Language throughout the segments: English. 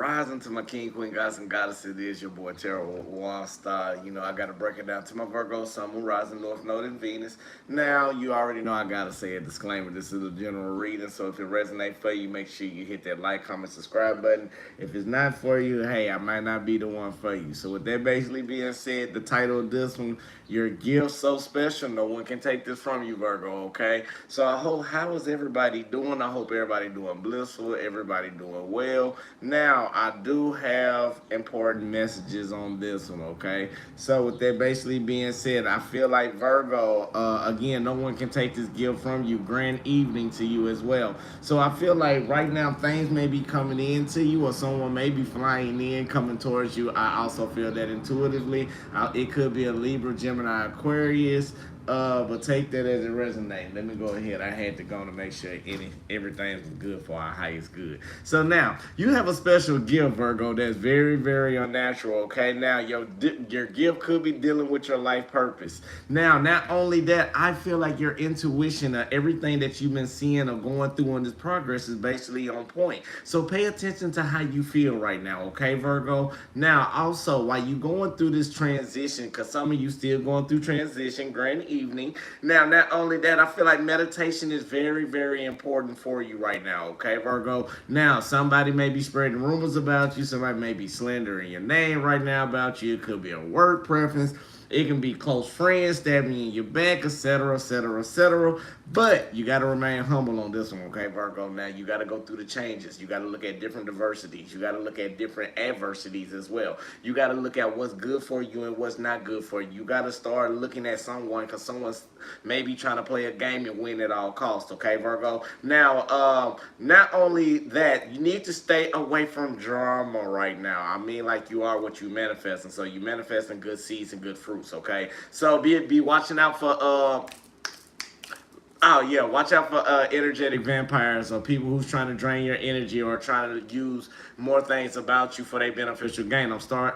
Rising to my king, queen, gods, and goddesses. It is your boy, Terrell Waunstar. You know, I got to break it down to my Virgo, Sun, Moon, Rising, North Node, and Venus. Now, you already know I got to say a disclaimer. This is a general reading, so if it resonates for you, make sure you hit that like, comment, subscribe button. If it's not for you, hey, I might not be the one for you. So with that basically being said, the title of this one, Your Gift So Special, no one can take this from you, Virgo, okay? So I hope, how is everybody doing? I hope everybody doing blissful, everybody doing well. Now, I do have important messages on this one, okay? So with that basically being said, I feel like Virgo, again, no one can take this gift from you. Grand evening to you as well. So I feel like right now things may be coming in to you, or someone may be flying in, coming towards you. I also feel that intuitively. It could be a Libra, Gemini, Aquarius. But take that as it resonates. Let me go ahead. I had to go to make sure everything was good for our highest good. So now, you have a special gift, Virgo, that's very, very unnatural, okay? Now, your gift could be dealing with your life purpose. Now, not only that, I feel like your intuition of everything that you've been seeing or going through on this progress is basically on point. So pay attention to how you feel right now, okay, Virgo? Now, also, while you're going through this transition, because some of you still going through transition, grand evening. Now, not only that, I feel like meditation is very, very important for you right now, okay, Virgo? Now, somebody may be spreading rumors about you. Somebody may be slandering your name right now about you. It could be a work preference. It can be close friends stabbing you in your back, etc., etc., etc. But you got to remain humble on this one, okay, Virgo? Now, you got to go through the changes. You got to look at different diversities. You got to look at different adversities as well. You got to look at what's good for you and what's not good for you. You got to start looking at someone, because someone's maybe trying to play a game and win at all costs, okay, Virgo? Now, not only that, you need to stay away from drama right now. I mean, like, you are what you manifest, and so you manifesting good seeds and good fruits. Okay, so be watching out for oh yeah, watch out for energetic vampires or people who's trying to drain your energy or trying to use more things about you for their beneficial gain.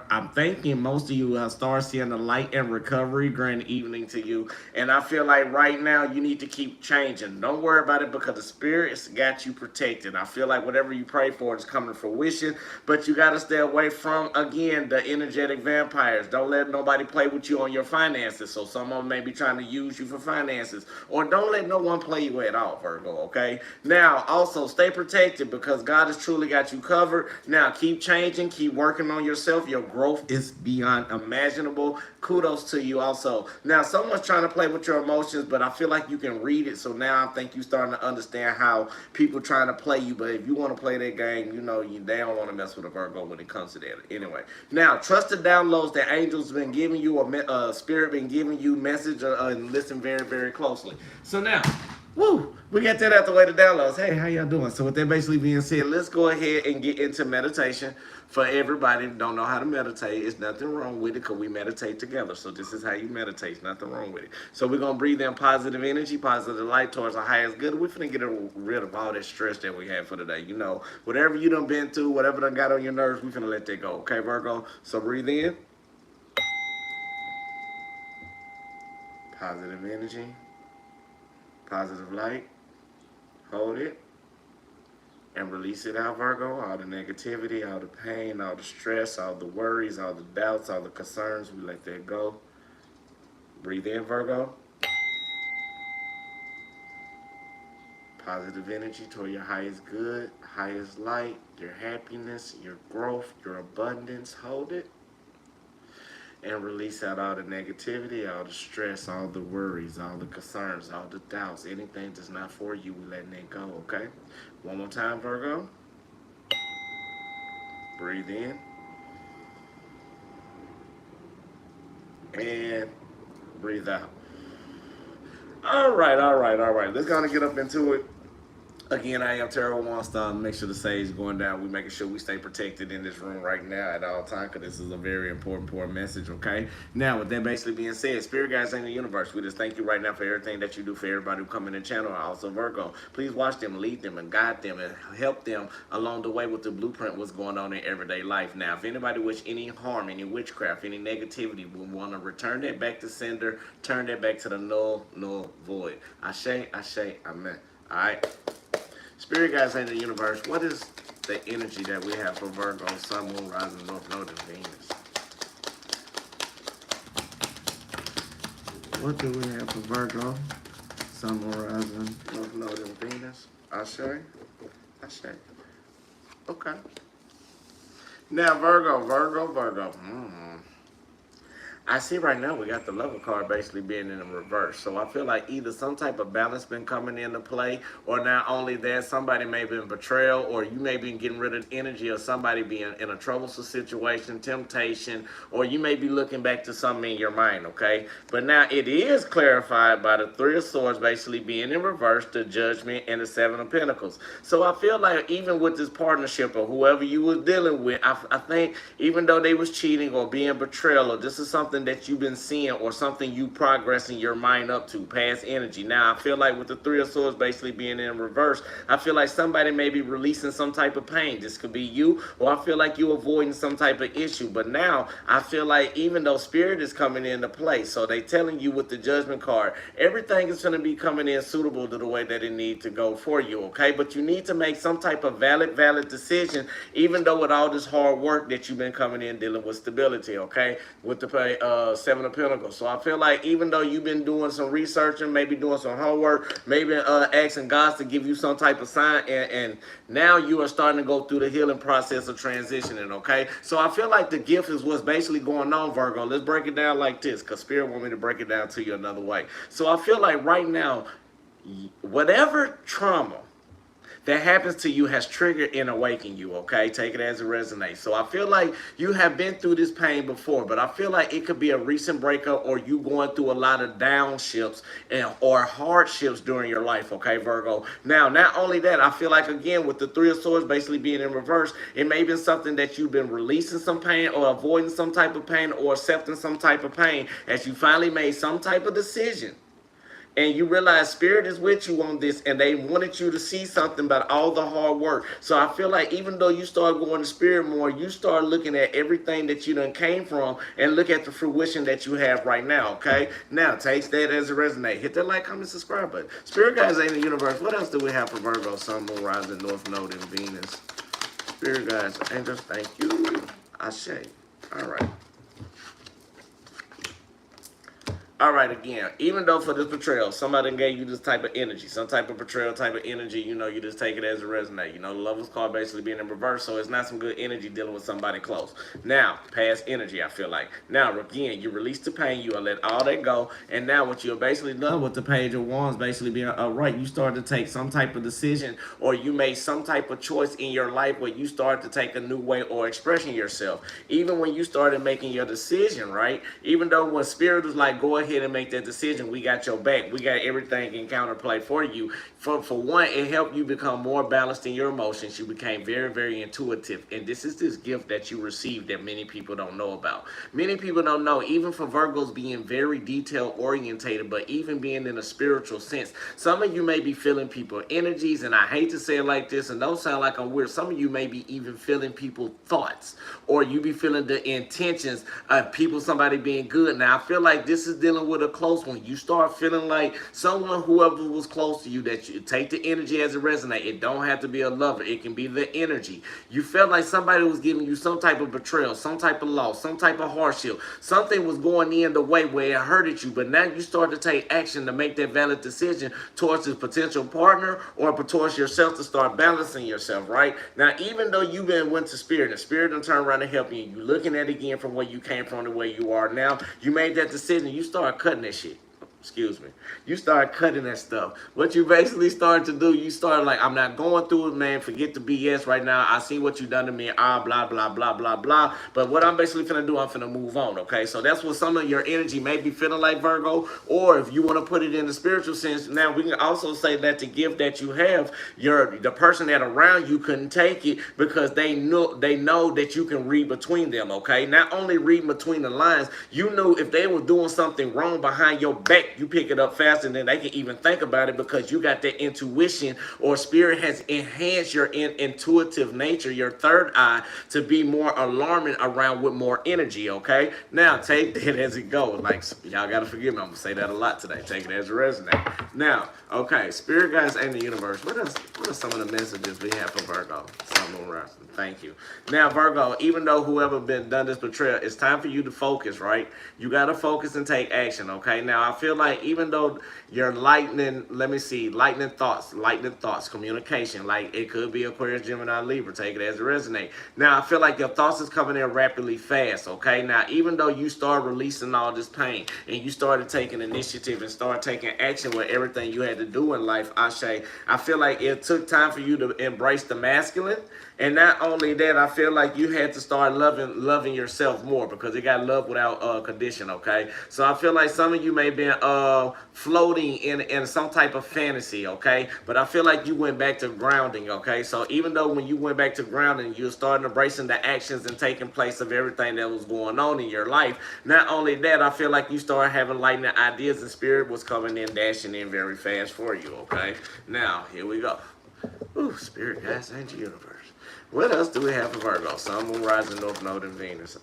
I'm thinking most of you will start seeing the light and recovery. Grand evening to you. And I feel like right now you need to keep changing. Don't worry about it, because the spirit's got you protected. I feel like whatever you pray for is coming to fruition, but you got to stay away from, again, the energetic vampires. Don't let nobody play with you on your finances. So someone may be trying to use you for finances, or don't let no one play you at all, Virgo, okay? Now, also, stay protected, because God has truly got you covered. Now, keep changing, keep working on yourself. Your growth is beyond imaginable. Kudos to you also. Now, someone's trying to play with your emotions, but I feel like you can read it, so now I think you're starting to understand how people trying to play you, but if you want to play that game, you know they don't want to mess with a Virgo when it comes to that. Anyway, now, trust the downloads that angels been giving you, or spirit been giving you message, and listen very, very closely. So now, woo, we got that out the way, the downloads. Hey, how y'all doing? So with that basically being said, let's go ahead and get into meditation. For everybody who don't know how to meditate, it's nothing wrong with it, because we meditate together. So this is how you meditate. It's nothing wrong with it. So we're going to breathe in positive energy, positive light towards our highest good. We're finna get rid of all that stress that we have for today. You know, whatever you done been through, whatever done got on your nerves, we're finna let that go. Okay, Virgo? So breathe in. Positive energy. Positive light. Hold it. And release it out, Virgo. All the negativity, all the pain, all the stress, all the worries, all the doubts, all the concerns, we let that go. Breathe in, Virgo. Positive energy toward your highest good, highest light, your happiness, your growth, your abundance. Hold it. And release out all the negativity, all the stress, all the worries, all the concerns, all the doubts. Anything that's not for you, we letting it go, okay? One more time, Virgo. Breathe in. And breathe out. All right. Let's go and get up into it. Again, I am Terrell Waunstar. Make sure the sage is going down. We're making sure we stay protected in this room right now at all times, because this is a very important message, okay? Now, with that basically being said, spirit guides in the universe, we just thank you right now for everything that you do for everybody who come in the channel, also Virgo. Please watch them, lead them, and guide them, and help them along the way with the blueprint what's going on in everyday life. Now, if anybody wish any harm, any witchcraft, any negativity, we want to return that back to sender, turn that back to the null void. Ashe, amen. All right. Spirit guides in the universe, what is the energy that we have for Virgo, Sun, Moon, Rising, North Node, and Venus. What do we have for Virgo, Sun, Moon, Rising, North Node, and Venus? Ashe? Okay. Now, Virgo. I see right now we got the Lover card basically being in the reverse. So I feel like either some type of balance been coming into play, or not only that, somebody may be in betrayal, or you may be getting rid of energy of somebody being in a troublesome situation, temptation, or you may be looking back to something in your mind, okay? But now it is clarified by the Three of Swords basically being in reverse, the Judgment, and the Seven of Pentacles. So I feel like even with this partnership or whoever you was dealing with, I think even though they was cheating or being betrayal, or this is something that you've been seeing or something you progressing your mind up to, past energy. Now, I feel like with the Three of Swords basically being in reverse, I feel like somebody may be releasing some type of pain. This could be you, or I feel like you avoiding some type of issue. But now, I feel like even though Spirit is coming into play, so they telling you with the Judgment card, everything is going to be coming in suitable to the way that it need to go for you, okay? But you need to make some type of valid decision, even though with all this hard work that you've been coming in dealing with stability, okay? With the Seven of Pentacles. So I feel like even though you've been doing some researching, maybe doing some homework, maybe asking God to give you some type of sign, and now you are starting to go through the healing process of transitioning, okay? So I feel like the gift is what's basically going on, Virgo. Let's break it down like this, because Spirit want me to break it down to you another way. So I feel like right now, whatever trauma that happens to you has triggered and awakened you, okay? Take it as it resonates. So I feel like you have been through this pain before, but I feel like it could be a recent breakup, or you going through a lot of downships or hardships during your life, okay, Virgo? Now, not only that, I feel like, again, with the Three of Swords basically being in reverse, it may be something that you've been releasing some pain, or avoiding some type of pain, or accepting some type of pain, as you finally made some type of decision. And you realize Spirit is with you on this, and they wanted you to see something about all the hard work. So I feel like even though you start going to Spirit more, you start looking at everything that you done came from and look at the fruition that you have right now, okay? Now, take that as it resonates. Hit that like, comment, subscribe button. Spirit guides ain't the universe. What else do we have for Virgo, Sun, Moon, Rising, North Node, and Venus? Spirit guides, angels, thank you. Ashe. All right. All right, again, even though for this betrayal, somebody gave you this type of energy, some type of betrayal type of energy, you know, you just take it as it resonates. You know, the Lover's card basically being in reverse, so it's not some good energy dealing with somebody close. Now, past energy, I feel like. Now, again, you release the pain, you let all that go, and now what you're basically done with the Page of Wands basically being right, you start to take some type of decision, or you made some type of choice in your life where you start to take a new way or expressing yourself. Even when you started making your decision, right? Even though when Spirit was like, go ahead and make that decision, we got your back, we got everything in counterplay for you. For one, it helped you become more balanced in your emotions. You became very, very intuitive, and this is this gift that you received that many people don't know about. Many people don't know, even for Virgos being very detail orientated, but even being in a spiritual sense, some of you may be feeling people energies, and I hate to say it like this, and don't sound like I'm weird, some of you may be even feeling people thoughts, or you be feeling the intentions of people, somebody being good. Now I feel like this is dealing with a close one. You start feeling like someone, whoever was close to you, that you take the energy as it resonates. It don't have to be a lover. It can be the energy. You felt like somebody was giving you some type of betrayal, some type of loss, some type of hardship. Something was going in the way where it hurted you, but now you start to take action to make that valid decision towards this potential partner or towards yourself, to start balancing yourself, right? Now, even though you went to Spirit, and Spirit done turn around and help you, you looking at it again from where you came from to where you are now, you made that decision, you start cutting that shit. Excuse me. You start cutting that stuff. What you basically started to do, you started like, I'm not going through it, man. Forget the BS right now. I see what you done to me. Blah, blah, blah, blah, blah. But what I'm basically finna do, I'm finna move on, okay? So that's what some of your energy may be feeling like, Virgo. Or if you want to put it in the spiritual sense, now we can also say that the gift that you have, the person that around you couldn't take it because they know that you can read between them, okay? Not only read between the lines, you knew if they were doing something wrong behind your back, fact, you pick it up faster than they can even think about it, because you got that intuition, or spirit has enhanced your intuitive nature, your third eye, to be more alarming around with more energy, okay? Now, take that as it goes. Like, y'all got to forgive me. I'm going to say that a lot today. Take it as it resonates. Now, okay, spirit guides and the universe. What are some of the messages we have for Virgo? Sun, Moon, Rising. Thank you. Now, Virgo, even though whoever done this betrayal, it's time for you to focus, right? You got to focus and take action, okay? Now, I feel like even though your lightning thoughts, communication, like it could be Aquarius, Gemini, Libra, take it as it resonates. Now, I feel like your thoughts is coming in rapidly fast, okay? Now, even though you start releasing all this pain and you started taking initiative and start taking action with everything you had to do in life, I feel like it took time for you to embrace the masculine. And not only that, I feel like you had to start loving yourself more, because it got love without condition, okay? So I feel like some of you may have been floating in some type of fantasy, okay? But I feel like you went back to grounding, okay? So even though when you went back to grounding, you started embracing the actions and taking place of everything that was going on in your life. Not only that, I feel like you started having lightning ideas, and spirit was coming in, dashing in very fast for you, okay? Now, here we go. Ooh, spirit, guys, angel, universe. What else do we have for Virgo? Sun, Moon, Rising, North Node, and Venus.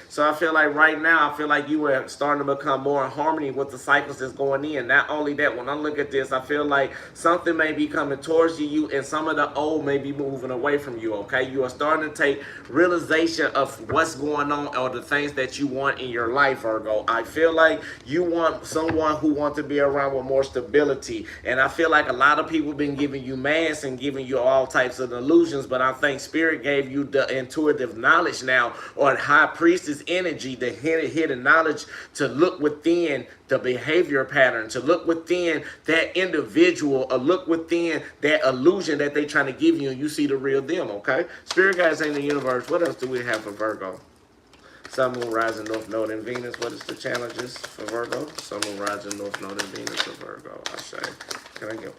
So I feel like right now, I feel like you are starting to become more in harmony with the cycles that's going in. Not only that, when I look at this, I feel like something may be coming towards you, and some of the old may be moving away from you, okay? You are starting to take realization of what's going on, or the things that you want in your life, Virgo. I feel like you want someone who wants to be around with more stability. And I feel like a lot of people been giving you masks and giving you all types of illusions, but I think spirit gave you the intuitive knowledge now, or high priestess energy, the hidden knowledge to look within the behavior pattern, to look within that individual, or look within that illusion that they trying to give you, and you see the real them, okay? Spirit guides in the universe. What else do we have for Virgo? Sun, Moon, Rising, North Node, and Venus. What is the challenges for Virgo? Sun, Moon, Rising, North Node, and Venus for Virgo. Can I get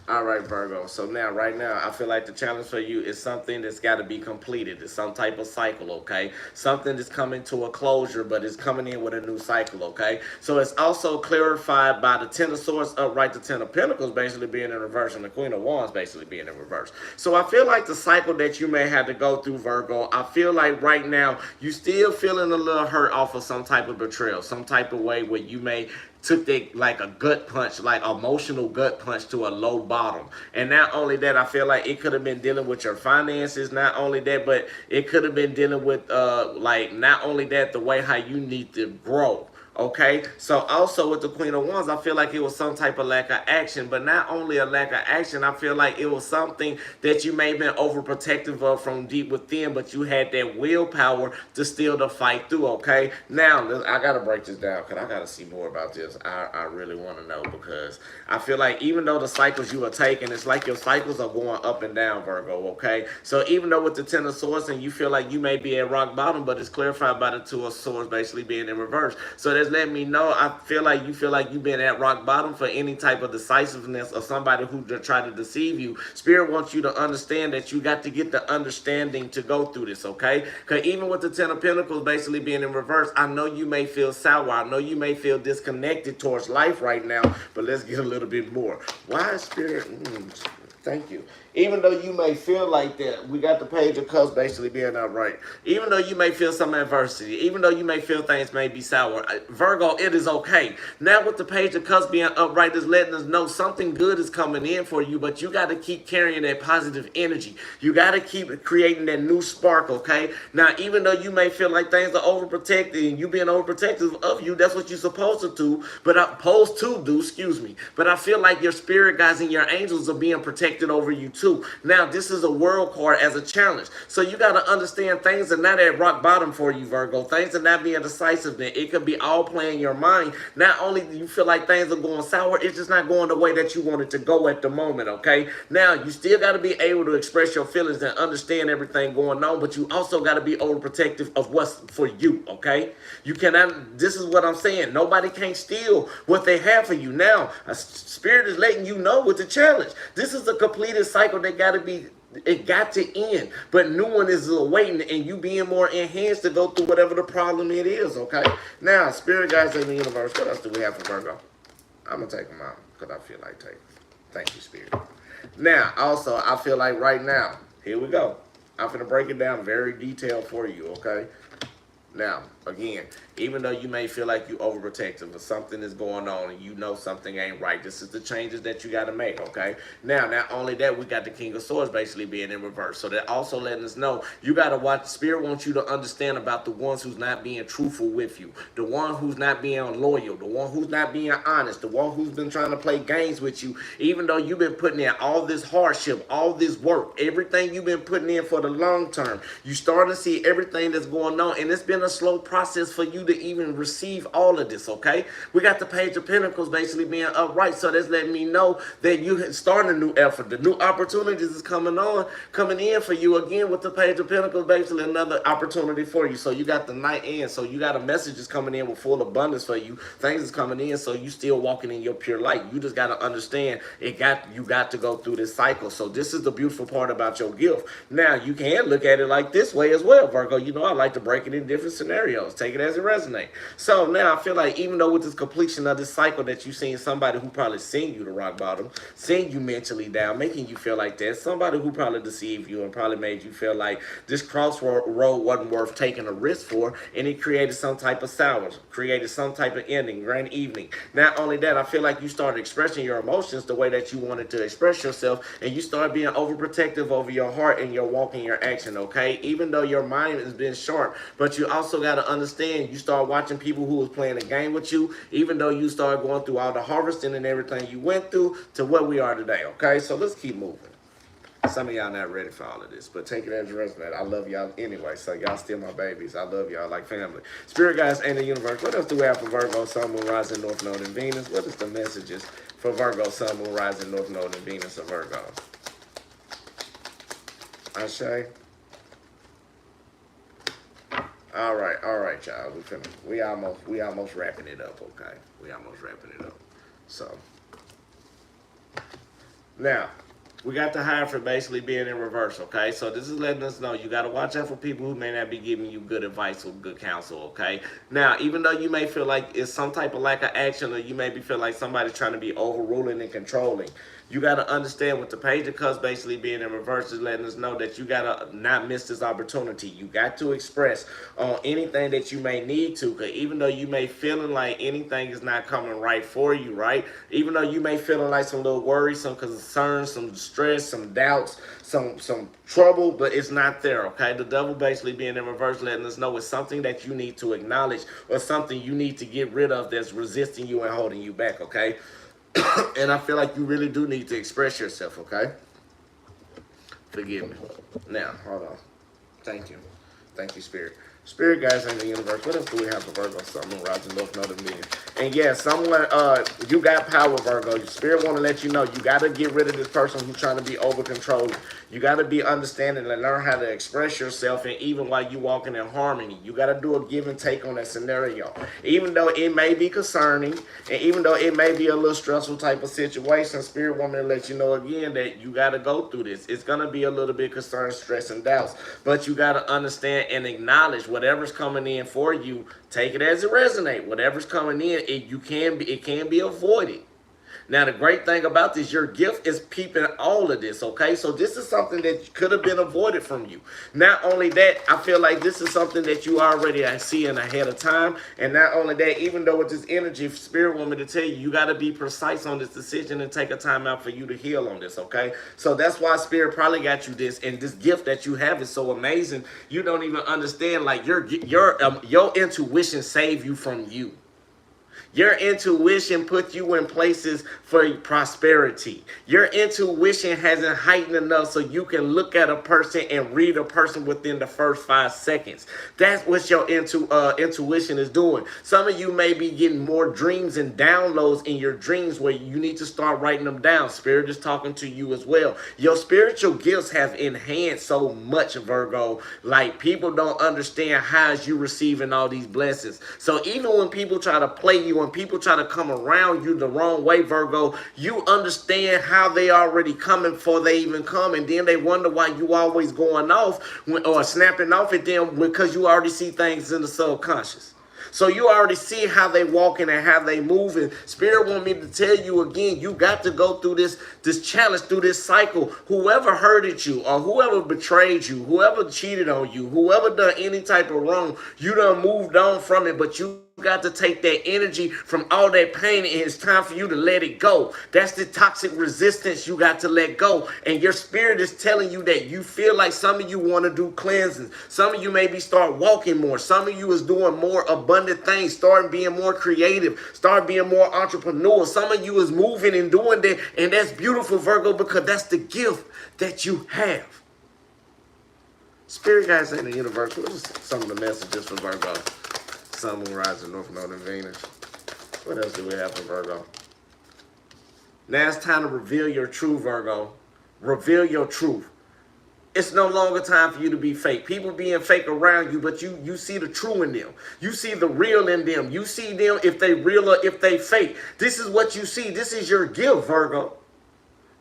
All right, Virgo. So now, right now, I feel like the challenge for you is something that's got to be completed. It's some type of cycle, okay? Something that's coming to a closure, but it's coming in with a new cycle, okay? So it's also clarified by the Ten of Swords upright, the Ten of Pentacles basically being in reverse, and the Queen of Wands basically being in reverse. So I feel like the cycle that you may have to go through, Virgo, I feel like right now, you still feeling a little hurt off of some type of betrayal, some type of way where you may took that like a gut punch, like emotional gut punch to a low bottom. And not only that, I feel like it could have been dealing with your finances. Not only that, but it could have been dealing with like not only that, the way how you need to grow. Okay, so also with the Queen of Wands, I feel like it was some type of lack of action, but not only a lack of action, I feel like it was something that you may have been overprotective of from deep within, but you had that willpower to still to fight through, okay? Now, I got to break this down, because I got to see more about this. I really want to know, because I feel like even though the cycles you are taking, it's like your cycles are going up and down, Virgo, okay? So even though with the Ten of Swords, and you feel like you may be at rock bottom, but it's clarified by the Two of Swords basically being in reverse. So that's letting me know, I feel like you've been at rock bottom for any type of decisiveness of somebody who tried to deceive you. Spirit wants you to understand that you got to get the understanding to go through this, okay? Because even with the Ten of Pentacles basically being in reverse, I know you may feel sour. I know you may feel disconnected towards life right now, but let's get a little bit more. Why is Spirit... Thank you. Even though you may feel like that, we got the Page of Cups basically being upright. Even though you may feel some adversity, even though you may feel things may be sour, Virgo, it is okay. Now with the Page of Cups being upright is letting us know something good is coming in for you, but you got to keep carrying that positive energy. You got to keep creating that new spark, okay? Now, even though you may feel like things are overprotected and you being overprotective of you, that's what you're supposed to do, but But I feel like your spirit guides and your angels are being protected over you too. Now, this is a world card as a challenge. So you got to understand things are not at rock bottom for you, Virgo. Things are not being decisive. It could be all playing your mind. Not only do you feel like things are going sour, it's just not going the way that you want it to go at the moment, okay? Now, you still got to be able to express your feelings and understand everything going on, but you also got to be overprotective of what's for you, okay? You cannot, this is what I'm saying. Nobody can steal what they have for you. Now, a spirit is letting you know with the challenge. This is a completed cycle that got to be It got to end, but new one is awaiting, and you being more enhanced to go through whatever the problem it is, okay? Now, spirit guides in the universe, what else do we have for Virgo? I'm going to take them out because I feel like taking them. Thank you, spirit. Now, also, I feel like right now, here we go. I'm going to break it down very detailed for you, okay? Now, again, even though you may feel like you overprotective or something is going on and you know something ain't right, this is the changes that you got to make, okay? Now, not only that, we got the King of Swords basically being in reverse. So that also letting us know you got to watch. Spirit wants you to understand about the ones who's not being truthful with you, the one who's not being loyal, the one who's not being honest, the one who's been trying to play games with you, even though you've been putting in all this hardship, all this work, everything you've been putting in for the long term. You start to see everything that's going on, and it's been a slow process for you to even receive all of this, okay? We got the Page of Pentacles basically being upright, so that's letting me know that you starting a new effort. The new opportunities is coming in for you again with the Page of Pentacles, basically another opportunity for you. So you got the Knight in, so you got a messages coming in with full abundance for you. Things is coming in, so you still walking in your pure light. You just got to understand you got to go through this cycle. So this is the beautiful part about your gift. Now you can look at it like this way as well, Virgo. You know I like to break it in different scenarios. Take it as it resonates. So now I feel like even though with this completion of this cycle that you seen somebody who probably seen you to rock bottom, seen you mentally down, making you feel like that, somebody who probably deceived you and probably made you feel like this crossroad wasn't worth taking a risk for, and it created some type of sour, created some type of ending, grand evening. Not only that, I feel like you started expressing your emotions the way that you wanted to express yourself, and you started being overprotective over your heart and your walk and your action, okay? Even though your mind has been sharp, but you also got to understand, you start watching people who was playing a game with you, even though you started going through all the harvesting and everything you went through to what we are today, okay? So let's keep moving. Some of y'all not ready for all of this, but take it as a resonate. I love y'all anyway, so y'all still my babies. I love y'all like family. Spirit guides and the universe. What else do we have for Virgo, Sun, Moon, Rising, North Node, and Venus? What is the messages for Virgo, Sun, Moon, Rising, North Node, and Venus of Virgo? Ashe? All right, y'all. We almost wrapping it up, okay? We almost wrapping it up. So now we got the Hierophant basically being in reverse, okay? So this is letting us know you got to watch out for people who may not be giving you good advice or good counsel, okay? Now, even though you may feel like it's some type of lack of action, or you maybe feel like somebody's trying to be overruling and controlling, you got to understand with the Page of Cups basically being in reverse is letting us know that you got to not miss this opportunity. You got to express on anything that you may need to, because even though you may feeling like anything is not coming right for you, right? Even though you may feeling like some little worries, some concerns, some stress, some doubts, some trouble, but it's not there, okay? The devil basically being in reverse letting us know it's something that you need to acknowledge or something you need to get rid of that's resisting you and holding you back, okay? And I feel like you really do need to express yourself, okay? Forgive me. Now, hold on. Thank you. Thank you, Spirit. Spirit guides in the universe. What else do we have for Virgo, Sun, Moon, Rising, North Node, and Venus? And yeah, someone, you got power, Virgo. Your Spirit want to let you know you got to get rid of this person who's trying to be over controlling. You got to be understanding and learn how to express yourself, and even while you walking in harmony, you got to do a give and take on that scenario. Even though it may be concerning, and even though it may be a little stressful type of situation, Spirit want me to let you know again that you got to go through this. It's going to be a little bit concern, stress, and doubts, but you got to understand and acknowledge whatever's coming in for you. Take it as it resonates. Whatever's coming in, it can be avoided. Now, the great thing about this, your gift is peeping all of this, okay? So this is something that could have been avoided from you. Not only that, I feel like this is something that you already are seeing ahead of time. And not only that, even though with this energy, Spirit want me to tell you, you got to be precise on this decision and take a time out for you to heal on this, okay? So that's why Spirit probably got you this. And this gift that you have is so amazing, you don't even understand, like your intuition save you from you. Your intuition puts you in places for prosperity. Your intuition hasn't heightened enough so you can look at a person and read a person within the first 5 seconds. That's what your intuition is doing. Some of you may be getting more dreams and downloads in your dreams where you need to start writing them down. Spirit is talking to you as well. Your spiritual gifts have enhanced so much, Virgo. Like, people don't understand how you receiving all these blessings. So even when people try to play you when people try to come around you the wrong way, Virgo, you understand how they already coming before they even come, and then they wonder why you always going off or snapping off at them because you already see things in the subconscious. So you already see how they walking and how they moving. Spirit want me to tell you again, you got to go through this challenge, through this cycle. Whoever hurted you or whoever betrayed you, whoever cheated on you, whoever done any type of wrong, you done moved on from it, but you got to take that energy from all that pain, and it's time for you to let it go. That's the toxic resistance you got to let go. And your spirit is telling you that you feel like some of you want to do cleansing. Some of you maybe start walking more. Some of you is doing more abundant things, starting being more creative, start being more entrepreneur. Some of you is moving and doing that, and that's beautiful, Virgo, because that's the gift that you have. Spirit guides in the universe, what is some of the messages for Virgo? Sun, Moon, Rising, North, Node, and Venus. What else do we have for Virgo? Now it's time to reveal your truth, Virgo. Reveal your truth. It's no longer time for you to be fake. People being fake around you, but you see the true in them. You see the real in them. You see them if they real or if they fake. This is what you see. This is your gift, Virgo.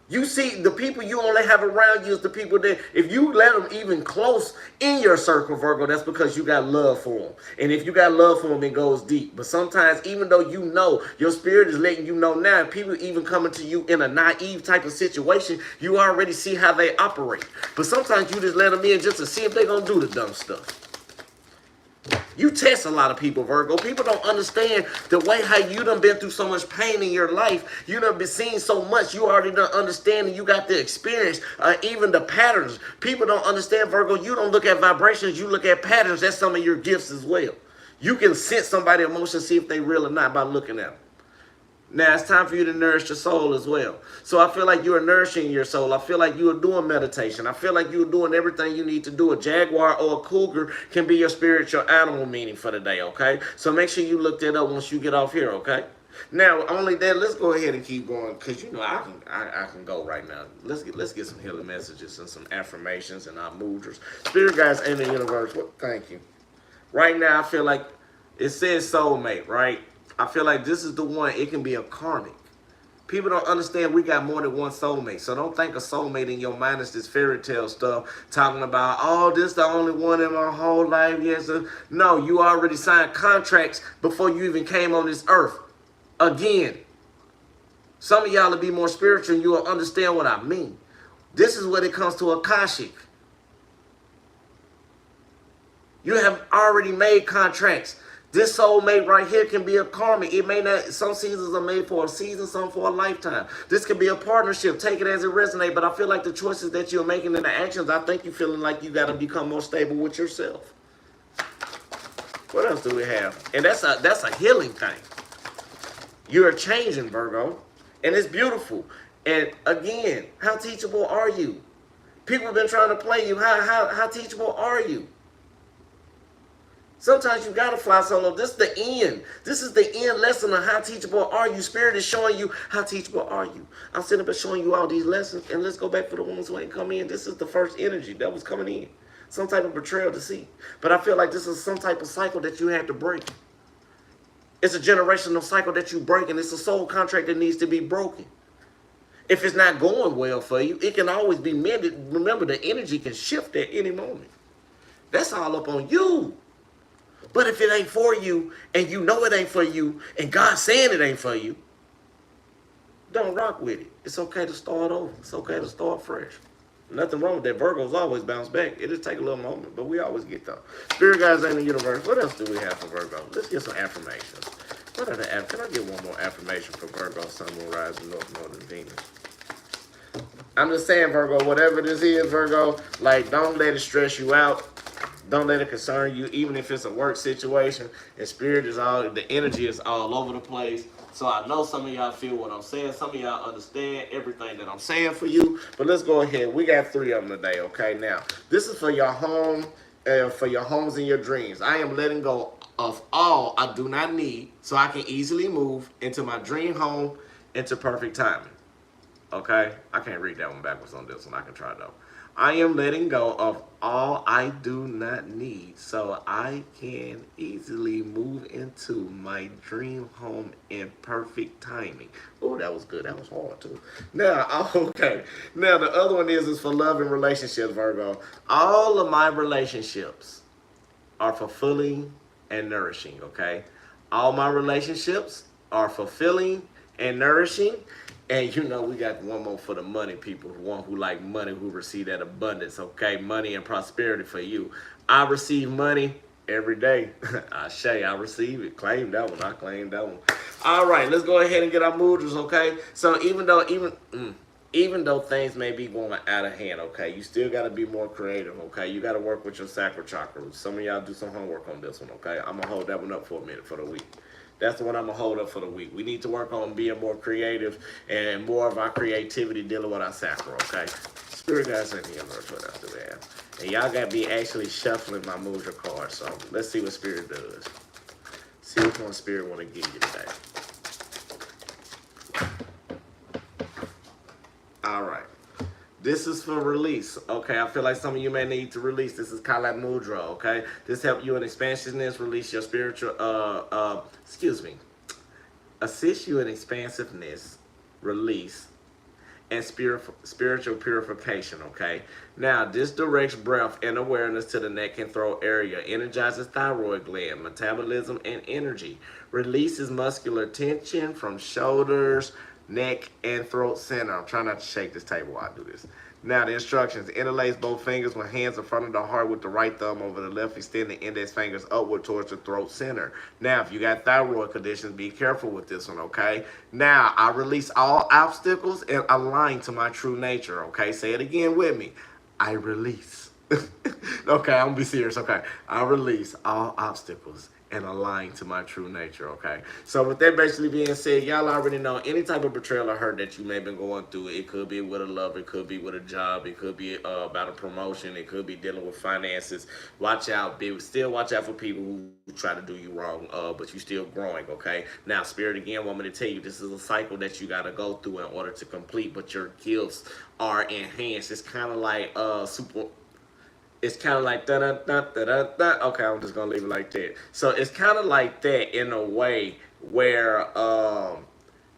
You see, the people you only have around you is the people that, if you let them even close in your circle, Virgo, that's because you got love for them. And if you got love for them, it goes deep. But sometimes, even though you know, your spirit is letting you know now, people even coming to you in a naive type of situation, you already see how they operate. But sometimes you just let them in just to see if they're going to do the dumb stuff. You test a lot of people, Virgo. People don't understand the way how you done been through so much pain in your life. You done been seeing so much. You already done understand, and you got the experience, even the patterns. People don't understand, Virgo. You don't look at vibrations. You look at patterns. That's some of your gifts as well. You can sense somebody's emotion, see if they real or not by looking at them. Now it's time for you to nourish your soul as well. So I feel like you are nourishing your soul. I feel like you are doing meditation. I feel like you are doing everything you need to do. A jaguar or a cougar can be your spiritual animal meaning for the day, okay? So make sure you look that up once you get off here, okay? Now, only that, let's go ahead and keep going, because you know I can go right now. Let's get some healing messages and some affirmations and our mudras. Spirit guides in the universe, thank you. Right now I feel like it says soulmate, right? I feel like this is the one. It can be a karmic. People don't understand we got more than one soulmate. So don't think a soulmate in your mind is this fairy tale stuff talking about, oh, this the only one in my whole life. Yes, no, you already signed contracts before you even came on this earth. Again, some of y'all will be more spiritual and you will understand what I mean. This is when it comes to Akashic. You have already made contracts. This soulmate right here can be a karmic. It may not, some seasons are made for a season, some for a lifetime. This could be a partnership. Take it as it resonates. But I feel like the choices that you're making and the actions, I think you're feeling like you got to become more stable with yourself. What else do we have? And that's a healing thing. You're changing, Virgo. And it's beautiful. And again, how teachable are you? People have been trying to play you. How teachable are you? Sometimes you got to fly solo. This is the end. This is the end lesson of how teachable are you. Spirit is showing you how teachable are you. I'm sitting up and showing you all these lessons. And let's go back for the ones who ain't come in. This is the first energy that was coming in. Some type of betrayal to see. But I feel like this is some type of cycle that you had to break. It's a generational cycle that you break. And it's a soul contract that needs to be broken. If it's not going well for you, it can always be mended. Remember, the energy can shift at any moment. That's all up on you. But if it ain't for you, and you know it ain't for you, and God's saying it ain't for you, don't rock with it. It's okay to start over. It's okay to start fresh. Nothing wrong with that. Virgos always bounce back. It just take a little moment, but we always get there. Spirit guides in the universe. What else do we have for Virgo? Let's get some affirmations. What are the Can I get one more affirmation for Virgo, Sun, Moon, Rising, North, Node, and Venus? I'm just saying, Virgo, whatever this is, Virgo, like, don't let it stress you out. Don't let it concern you, even if it's a work situation. And spirit is the energy is all over the place. So I know some of y'all feel what I'm saying. Some of y'all understand everything that I'm saying for you. But let's go ahead. We got 3 of them today, okay? Now, this is for your home, for your homes and your dreams. I am letting go of all I do not need so I can easily move into my dream home into perfect timing. Okay? I can't read that one backwards on this one. I can try though. I am letting go of all I do not need so I can easily move into my dream home in perfect timing. Oh, that was good. That was hard too. Now, okay. Now the other one is for love and relationships, Virgo. All of my relationships are fulfilling and nourishing, okay? All my relationships are fulfilling and nourishing. And you know, we got one more for the money people, one who like money, who receive that abundance, okay? Money and prosperity for you. I receive money every day. I receive it. Claim that one. I claim that one. All right, let's go ahead and get our mudras, okay? So even though things may be going out of hand, okay, you still got to be more creative, okay? You got to work with your sacral chakra. Some of y'all do some homework on this one, okay? I'm going to hold that one up for a minute for the week. That's the one I'm going to hold up for the week. We need to work on being more creative and more of our creativity dealing with our sacral, okay? Spirit guys in the universe, what else do we have? And y'all got me actually shuffling my mudra cards, so let's see what Spirit does. See which one Spirit want to give you today. All right. This is for release, okay? I feel like some of you may need to release. This is Kala Mudra, okay? This help you in expansiveness, release your spiritual, assist you in expansiveness, release, and spiritual purification, okay? Now, this directs breath and awareness to the neck and throat area, energizes thyroid gland, metabolism, and energy, releases muscular tension from shoulders, neck, and throat center. I'm trying not to shake this table while I do this. Now, the instructions. Interlace both fingers with hands in front of the heart with the right thumb over the left. Extend the index fingers upward towards the throat center. Now, if you got thyroid conditions, be careful with this one, okay? Now, I release all obstacles and align to my true nature, okay? Say it again with me. I release. Okay, I'm gonna be serious, okay? I release all obstacles and align to my true nature, okay? So with that basically being said, y'all already know any type of betrayal or hurt that you may have been going through. It could be with a lover, it could be with a job, it could be about a promotion, it could be dealing with finances. Watch out, still watch out for people who try to do you wrong, but you still growing, okay? Now, Spirit again want me to tell you, this is a cycle that you gotta go through in order to complete, but your gifts are enhanced. It's kind of like it's kind of like da-da-da-da-da-da. Okay, I'm just gonna leave it like that. So it's kind of like that in a way where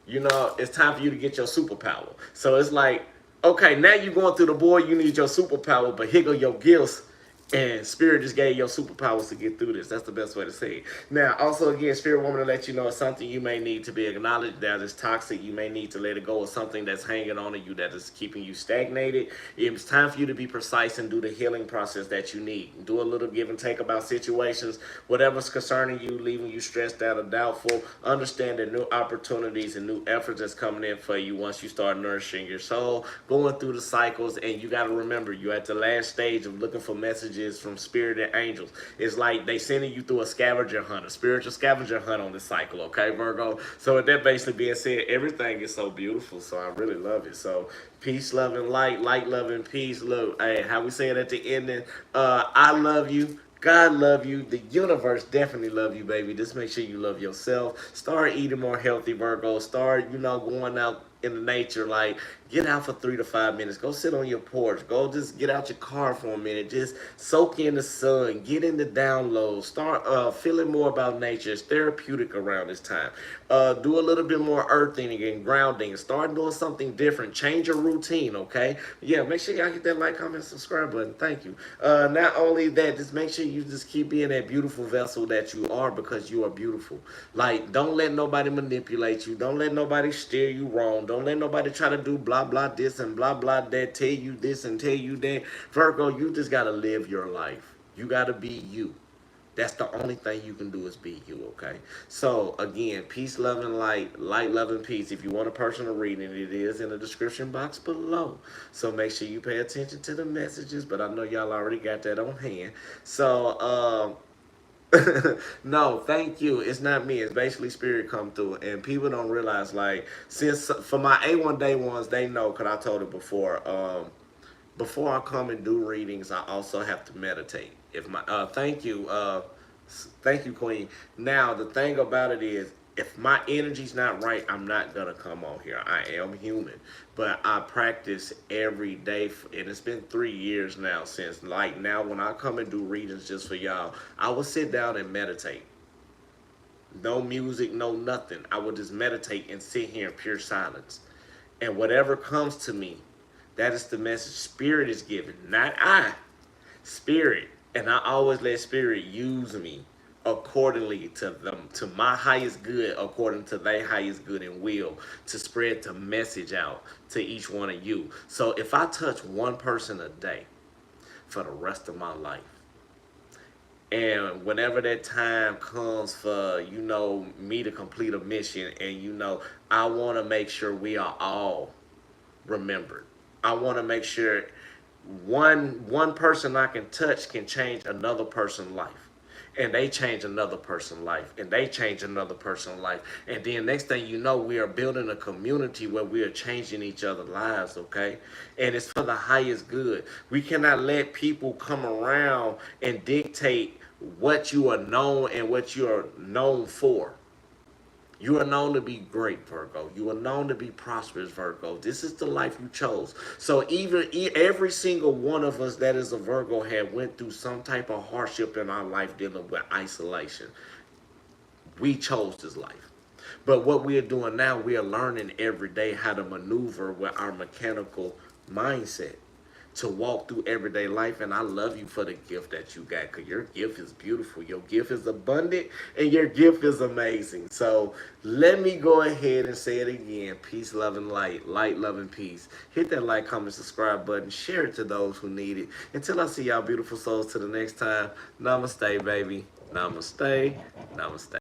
you know, it's time for you to get your superpower. So it's like, okay, now you're going through the board, you need your superpower, but here go your gifts. And Spirit just gave your superpowers to get through this. That's the best way to say it. Now, also, again, Spirit want me to let you know it's something you may need to be acknowledged that is toxic. You may need to let it go of something that's hanging on to you that is keeping you stagnated. It's time for you to be precise and do the healing process that you need. Do a little give and take about situations. Whatever's concerning you, leaving you stressed out or doubtful, understand that new opportunities and new efforts that's coming in for you once you start nourishing your soul, going through the cycles. And you got to remember, you're at the last stage of looking for messages from spirit and angels. It's like they sending you through a scavenger hunt, a spiritual scavenger hunt on this cycle, okay, Virgo? So with that basically being said, everything is so beautiful, so I really love it. So peace, love, and light, love, and peace. Look, hey, how we say it at the ending, I love you. God love you. The universe definitely love you, baby. Just make sure you love yourself. Start eating more healthy, Virgo. Start, going out in the nature. Like, get out for 3 to 5 minutes. Go sit on your porch. Go just get out your car for a minute. Just soak in the sun. Get in the download. Start feeling more about nature. It's therapeutic around this time. Do a little bit more earthing and grounding. Start doing something different. Change your routine, okay? Yeah, make sure y'all hit that like, comment, subscribe button. Thank you. Not only that, just make sure you just keep being that beautiful vessel that you are, because you are beautiful. Like, don't let nobody manipulate you. Don't let nobody steer you wrong. Don't let nobody try to do blah, blah this and blah, blah that, tell you this and tell you that. Virgo, you just got to live your life. You got to be you. That's the only thing you can do is be you, okay? So, again, peace, love, and light. Light, love, and peace. If you want a personal reading, it is in the description box below. So, make sure you pay attention to the messages. But I know y'all already got that on hand. So, no, thank you. It's not me. It's basically Spirit come through. And people don't realize, like, since for my A1 day ones, they know, because I told it before I come and do readings, I also have to meditate. If my thank you, Queen. Now the thing about it is, If my energy's not right, I'm not gonna come on here. I am human, but I practice every day, and it's been 3 years now since. Like now, when I come and do readings just for y'all, I will sit down and meditate. No music, no nothing. I will just meditate and sit here in pure silence, and whatever comes to me, that is the message Spirit is giving, not I. Spirit, and I always let Spirit use me accordingly to them, to my highest good, according to their highest good and will, to spread the message out to each one of you. So if I touch one person a day for the rest of my life, and whenever that time comes for, me to complete a mission, and I want to make sure we are all remembered. I want to make sure one person I can touch can change another person's life, and they change another person's life, and they change another person's life, and then next thing you know, we are building a community where we are changing each other's lives. Okay, and it's for the highest good. We cannot let people come around and dictate what you are known and what you are known for. You are known to be great, Virgo. You are known to be prosperous, Virgo. This is the life you chose. So even every single one of us that is a Virgo had went through some type of hardship in our life dealing with isolation. We chose this life. But what we are doing now, we are learning every day how to maneuver with our mechanical mindset to walk through everyday life. And I love you for the gift that you got, because your gift is beautiful, your gift is abundant, and your gift is amazing. So let me go ahead and say it again: peace, love, and light. Light, love, and peace. Hit that like, comment, subscribe button, share it to those who need it. Until I see y'all beautiful souls to the next time, namaste, baby. Namaste. Namaste.